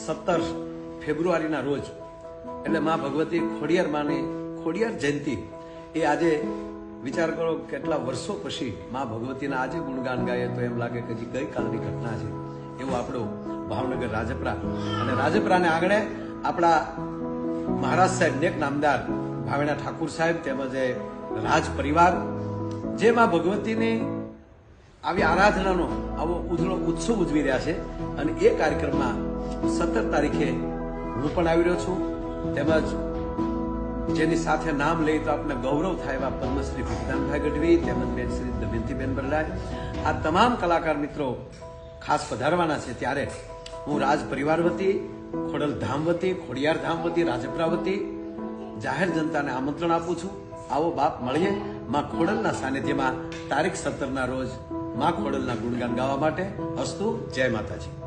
17 ફેબ્રુઆરીના રોજ એટલે માં ભગવતી ખોડિયાર માની ખોડિયાર જયંતિ એ આજે વિચાર કરો કેટલા વર્ષો પછી માં ભગવતીના આજે ગુણગાન ગાય તો એમ લાગે કે હજી ગઈકાલની ઘટના છે એવું આપણું ભાવનગર રાજપરા અને રાજપરાને આંગણે આપણા મહારાજ સાહેબ નેક નામદાર ભાવેણા ઠાકુર સાહેબ તેમજ રાજ પરિવાર જે માં ભગવતીની આવી આરાધનાનો આવો ઉત્સવ ઉજવી રહ્યા છે અને એ કાર્યક્રમમાં 17 તારીખે હું પણ આવી રહ્યો છું તેમજ જેની સાથે નામ લઈ તો આપણે ગૌરવ થાય એવા પદ્મશ્રી વિજ્ઞાનભાઈ ગઢવી તેમજ બેન શ્રી દમયંતીબેન બરડાય આ તમામ કલાકાર મિત્રો ખાસ પધારવાના છે ત્યારે હું રાજ પરિવાર વતી ખોડલ ધામ વતી ખોડિયાર ધામ વતી રાજપરા વતી જાહેર જનતાને આમંત્રણ આપું છું આવો બાપ મળીએ માં ખોડલના સાનિધ્યમાં તારીખ 17ના રોજ માં ખોડલના ગુણગાન ગાવા માટે અસ્તુ જય માતાજી।